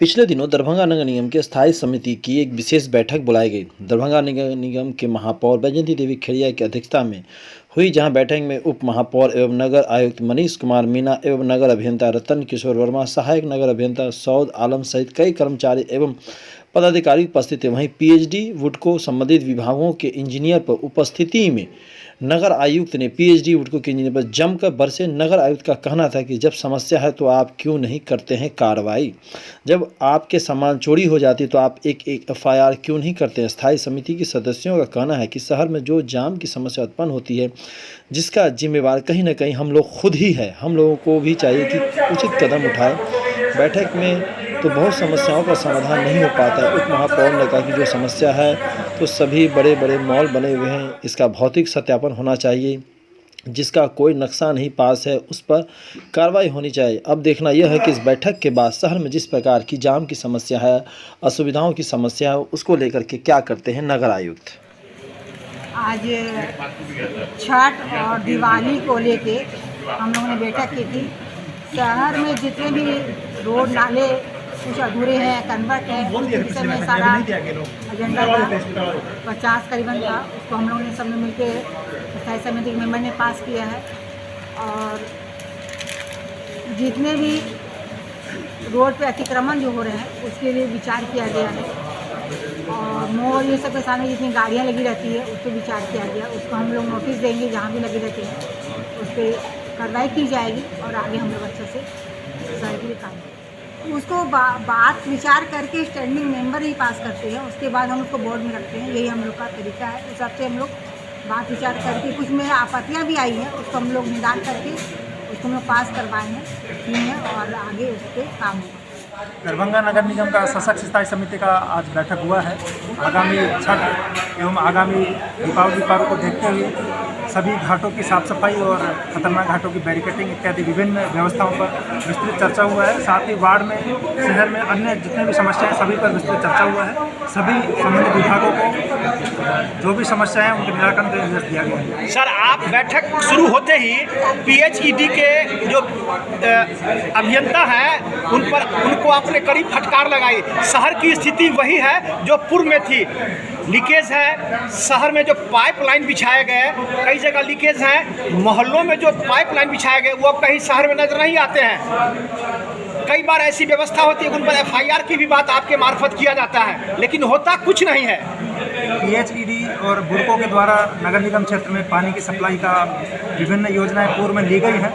पिछले दिनों दरभंगा नगर निगम की स्थायी समिति की एक विशेष बैठक बुलाई गई। दरभंगा नगर निगम के महापौर बैजयंती देवी खेड़िया की अध्यक्षता में हुई, जहां बैठक में उप महापौर एवं नगर आयुक्त मनीष कुमार मीणा एवं नगर अभियंता रतन किशोर वर्मा, सहायक नगर अभियंता सौद आलम सहित कई कर्मचारी एवं पदाधिकारी उपस्थित थे। वहीं पीएचडी वुडको संबंधित विभागों के इंजीनियर पर उपस्थिति में नगर आयुक्त ने पीएचडी वुडको के इंजीनियर पर जमकर बरसे। नगर आयुक्त का कहना था कि जब समस्या है तो आप क्यों नहीं करते हैं कार्रवाई, जब आपके सामान चोरी हो जाती है तो आप एक एफआईआर क्यों नहीं करते हैं। स्थायी समिति के सदस्यों का कहना है कि शहर में जो जाम की समस्या उत्पन्न होती है, जिसका जिम्मेवार कहीं ना कहीं हम लोग खुद ही है। हम लोगों को भी चाहिए कि उचित कदम उठाए। बैठक में तो बहुत समस्याओं का समाधान नहीं हो पाता है। उप महापौर ने कहा कि जो समस्या है तो सभी बड़े बड़े मॉल बने हुए हैं, इसका भौतिक सत्यापन होना चाहिए। जिसका कोई नक्शा नहीं पास है उस पर कार्रवाई होनी चाहिए। अब देखना यह है कि इस बैठक के बाद शहर में जिस प्रकार की जाम की समस्या है, असुविधाओं की समस्या है, उसको लेकर के क्या करते हैं नगर आयुक्त। आज छठ और दिवाली को लेके हम लोगों ने बैठक की थी। शहर में जितने भी रोड नाले कुछ अधूरे हैं, कन्वर्ट है, इस समय सारा एजेंडा था 50 करीबन था। उसको हम लोगों ने सब ने मिलकर स्थायी समिति के मेंबर ने पास किया है। और जितने भी रोड पे अतिक्रमण जो हो रहे हैं उसके लिए विचार किया गया है। और मोड़ ये सब के सामने जितनी गाड़ियाँ लगी रहती है उस पर विचार किया गया। उसको हम लोग नोटिस देंगे, जहाँ भी लगी रहती है उस पर कार्रवाई की जाएगी और आगे हम लोग अच्छे से शहर के लिए काम करेंगे। उसको बात विचार करके स्टैंडिंग मेंबर ही पास करते हैं, उसके बाद हम उसको बोर्ड में रखते हैं। यही हम लोग का तरीका है। उस हिसाब से हम लोग बात विचार करके कुछ में आपत्तियाँ भी आई हैं, उसको हम लोग निदान करके उसको हम लोग पास करवाए हैं और आगे उस पर काम होगा। दरभंगा नगर निगम का सशक्त स्थायी समिति का आज बैठक हुआ है। आगामी छठ एवं आगामी दीपावली पर्व को देखते हुए सभी घाटों की साफ सफाई और खतरनाक घाटों की बैरिकेटिंग इत्यादि विभिन्न व्यवस्थाओं पर विस्तृत चर्चा हुआ है। साथ ही वार्ड में, शहर में अन्य जितने भी समस्याएं सभी पर विस्तृत चर्चा हुआ है। सभी संबंधित विभागों को जो भी समस्याएं हैं उनके निराकरण का निर्देश दिया गया है। सर, आप बैठक शुरू होते ही पीएचईडी के जो अभियंता हैं उनको आपने कड़ी फटकार लगाई। शहर की स्थिति वही है जो पूर्व में थी। लीकेज है, शहर में जो पाइपलाइन बिछाए गए, कई जगह लीकेज हैं। मोहल्लों में जो पाइपलाइन बिछाए गए वो अब कहीं शहर में नजर नहीं आते हैं। कई बार ऐसी व्यवस्था होती है उन पर एफआईआर की भी बात आपके मार्फत किया जाता है, लेकिन होता कुछ नहीं है। पीएचईडी और बुडको के द्वारा नगर निगम क्षेत्र में पानी की सप्लाई का विभिन्न योजनाएं पूर्व में ली गई हैं।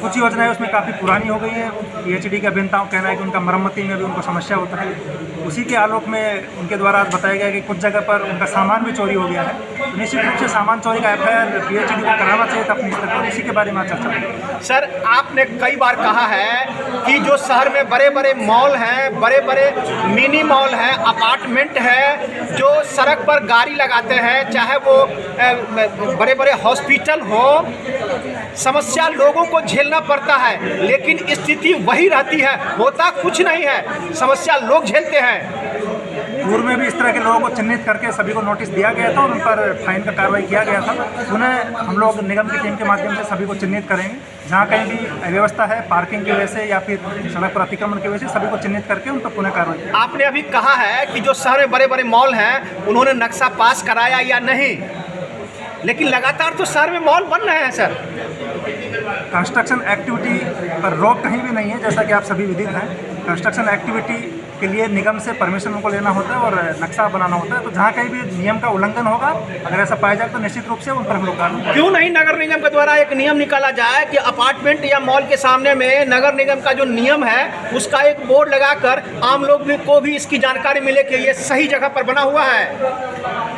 कुछ योजनाएं उसमें काफ़ी पुरानी हो गई हैं। पीएचईडी के अभियंताओं का कहना है कि उनका मरम्मती में भी उनको समस्या होता है। उसी के आलोक में उनके द्वारा आज बताया गया कि कुछ जगह पर उनका सामान भी चोरी हो गया है। तो निश्चित रूप से सामान चोरी का एफआईआर पीएचईडी को कराना चाहिए था अपने स्तर पर। इसी के बारे में चर्चा हुई। सर, आपने कई बार कहा है कि जो शहर में बड़े बड़े मॉल हैं, बड़े बड़े मिनी मॉल हैं, अपार्टमेंट है, जो सड़क पर गाड़ी लगाते हैं, चाहे वो बड़े बड़े हॉस्पिटल हो, समस्या लोगों को झेलना पड़ता है, लेकिन स्थिति वही रहती है, होता कुछ नहीं है, समस्या लोग झेलते हैं। पूर्व में भी इस तरह के लोगों को चिन्हित करके सभी को नोटिस दिया गया था और उन पर फाइन का कार्रवाई किया गया था। पुनः हम लोग निगम की टीम के माध्यम से सभी को चिन्हित करेंगे। जहाँ कहीं भी अव्यवस्था है पार्किंग की वजह से या फिर सड़क पर अतिक्रमण की वजह से, सभी को चिन्हित करके उन पर पुनः कार्रवाई। आपने अभी कहा है कि जो शहर में बड़े बड़े मॉल हैं उन्होंने नक्शा पास कराया या नहीं, लेकिन लगातार तो शहर में मॉल बन रहे हैं। सर, कंस्ट्रक्शन एक्टिविटी पर रोक कहीं भी नहीं है, जैसा कि आप सभी विदित हैं। कंस्ट्रक्शन एक्टिविटी के लिए निगम से परमिशन उनको लेना होता है और नक्शा बनाना होता है। तो जहाँ कहीं भी नियम का उल्लंघन होगा, अगर ऐसा पाया जाए तो निश्चित रूप से उन पर हम लोग कार्रवाई। क्यों नहीं नगर निगम के द्वारा एक नियम निकाला जाए कि अपार्टमेंट या मॉल के सामने में नगर निगम का जो नियम है उसका एक बोर्ड लगाकर आम लोग को भी इसकी जानकारी मिले कि ये सही जगह पर बना हुआ है।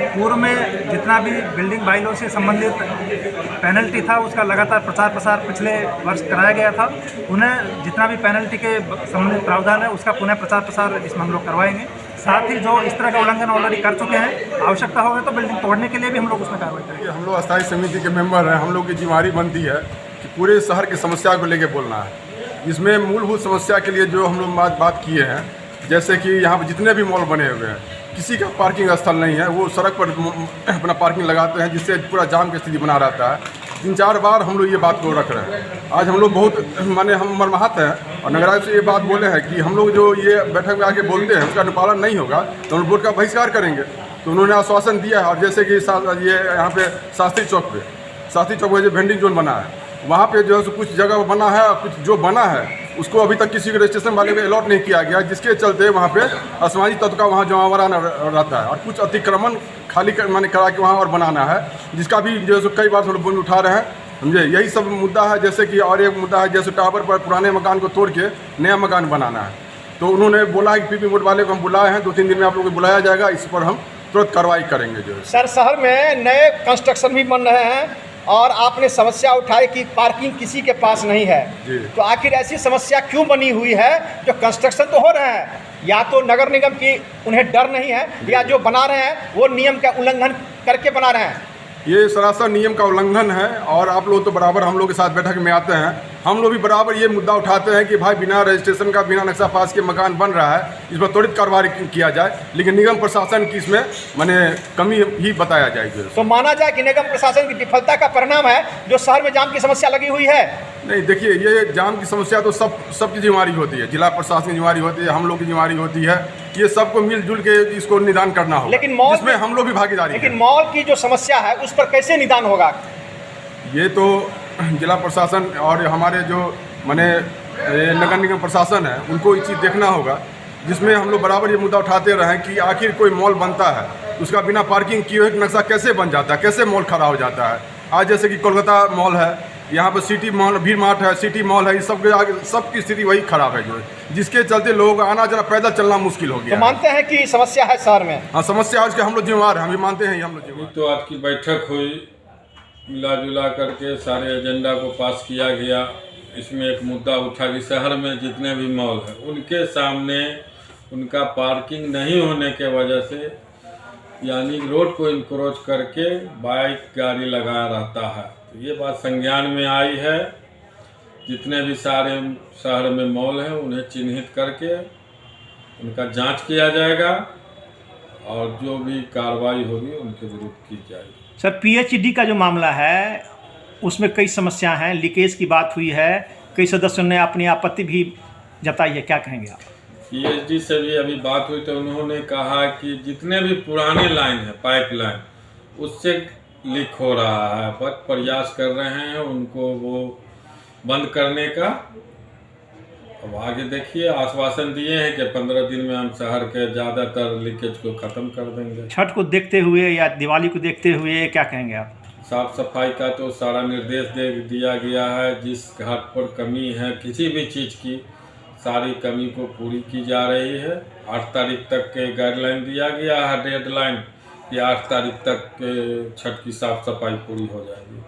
पूर्व में जितना भी बिल्डिंग बाइलॉ से संबंधित पेनल्टी था उसका लगातार प्रचार प्रसार पिछले वर्ष कराया गया था। उन्हें जितना भी पेनल्टी के संबंधित प्रावधान है उसका पुनः प्रचार प्रसार इसमें हम लोग करवाएंगे। साथ ही जो इस तरह का उल्लंघन ऑलरेडी कर चुके हैं, आवश्यकता होगी तो बिल्डिंग तोड़ने के लिए भी हम लोग उसमें कार्रवाई करेंगे। हम लोग स्थायी समिति के मेंबर हैं। हम लोग की जिम्मेदारी बनती है कि पूरे शहर की समस्या को लेकर बोलना है। इसमें मूलभूत समस्या के लिए जो हम लोग बात किए हैं, जैसे कि यहाँ पर जितने भी मॉल बने हुए हैं, किसी का पार्किंग स्थल नहीं है। वो सड़क पर अपना पार्किंग लगाते हैं, जिससे पूरा जाम की स्थिति बना रहता है। 3-4 बार हम लोग ये बात को रख रहे हैं। आज हम लोग बहुत माने हम मर्माहत हैं और नगर आयुक्त से ये बात बोले हैं कि हम लोग जो ये बैठक में आके बोलते हैं उसका अनुपालन नहीं होगा तो हम बोर्ड का बहिष्कार करेंगे। तो उन्होंने आश्वासन दिया है। और जैसे कि ये यहाँ पे शास्त्री चौक पे जो वेंडिंग जोन बना है वहाँ पे जो है सो कुछ जगह बना है और कुछ जो बना है उसको अभी तक किसी रजिस्ट्रेशन वाले को अलॉट नहीं किया गया, जिसके चलते वहाँ पे असामाजिक तत्व का वहाँ जमावड़ा रहता है और कुछ अतिक्रमण खाली माने करा के वहाँ और बनाना है, जिसका भी जो है सो कई बार थोड़ा बोल उठा रहे हैं, समझे। यही सब मुद्दा है। जैसे कि और एक मुद्दा है जैसे टावर पर पुराने मकान को तोड़ के नया मकान बनाना है। तो उन्होंने बोला है कि पीपी बोर्ड वाले को हम बुलाए हैं, 2-3 दिन में आप लोगों को बुलाया जाएगा, इस पर हम तुरंत कार्रवाई करेंगे। जो है सर शहर में नए कंस्ट्रक्शन भी बन रहे हैं और आपने समस्या उठाई कि पार्किंग किसी के पास नहीं है, तो आखिर ऐसी समस्या क्यों बनी हुई है? जो कंस्ट्रक्शन तो हो रहे हैं, या तो नगर निगम की उन्हें डर नहीं है या जो बना रहे हैं वो नियम का उल्लंघन करके बना रहे हैं। ये सरासर नियम का उल्लंघन है। और आप लोग तो बराबर हम लोग के साथ बैठक में आते हैं, हम लोग भी बराबर ये मुद्दा उठाते हैं कि भाई बिना रजिस्ट्रेशन का बिना नक्शा पास के मकान बन रहा है, इस पर त्वरित कार्रवाई किया जाए, लेकिन निगम प्रशासन की इसमें माने कमी ही बताया जाएगी। तो माना जाए कि निगम प्रशासन की विफलता का परिणाम है जो शहर में जाम की समस्या लगी हुई है। नहीं, देखिए ये जाम की समस्या तो सबकी जिम्मेवारी होती है, जिला प्रशासन की जिम्मेवारी होती है, हम लोग की जिम्मेवारी होती है, ये सबको मिलजुल के इसको निदान करना होगा, लेकिन मॉल इसमें हम लोग भी भागीदारी। लेकिन मॉल की जो समस्या है उस पर कैसे निदान होगा? ये तो जिला प्रशासन और हमारे जो माने नगर निगम प्रशासन है उनको ये चीज़ देखना होगा, जिसमें हम लोग बराबर ये मुद्दा उठाते रहें कि आखिर कोई मॉल बनता है उसका बिना पार्किंग किए हुए नक्शा कैसे बन जाता है, कैसे मॉल खड़ा हो जाता है। आज जैसे कि कोलकाता मॉल है, यहाँ पर सिटी मॉल, वी मार्ट है, सिटी मॉल है, इस सब के आगे सबकी स्थिति वही खराब है, जो है जिसके चलते लोगों का आना जाना पैदल चलना मुश्किल हो गया। तो मानते हैं कि समस्या है शहर में? हाँ, समस्या आज के हम लोग जिम्मेवार हैं, हम भी मानते हैं हम लोग जिम्मेवार। तो आज की बैठक हुई, मिला जुला करके सारे एजेंडा को पास किया गया। इसमें एक मुद्दा उठा कि शहर में जितने भी मॉल हैं उनके सामने उनका पार्किंग नहीं होने के वजह से यानी रोड को इंक्रोच करके बाइक गाड़ी लगा रहता है। तो ये बात संज्ञान में आई है। जितने भी सारे शहर में मॉल हैं उन्हें चिन्हित करके उनका जांच किया जाएगा और जो भी कार्रवाई होगी उनके विरुद्ध की जाएगी। सर पीएचईडी का जो मामला है उसमें कई समस्या हैं, लीकेज की बात हुई है, कई सदस्यों ने अपनी आपत्ति भी जताई है, क्या कहेंगे आप? पीएचडी से भी अभी बात हुई तो उन्होंने कहा कि जितने भी पुराने लाइन है पाइप लाइन उससे लीक हो रहा है, बट प्रयास कर रहे हैं उनको वो बंद करने का। अब आगे देखिए, आश्वासन दिए हैं कि 15 दिन में हम शहर के ज़्यादातर लीकेज को ख़त्म कर देंगे। छठ को देखते हुए या दिवाली को देखते हुए क्या कहेंगे आप? साफ सफाई का तो सारा निर्देश दे दिया गया है। जिस घाट पर कमी है किसी भी चीज़ की, सारी कमी को पूरी की जा रही है। 8 तारीख तक के गाइडलाइन दिया गया है, डेडलाइन कि 8 तारीख तक छठ की साफ सफाई पूरी हो जाएगी।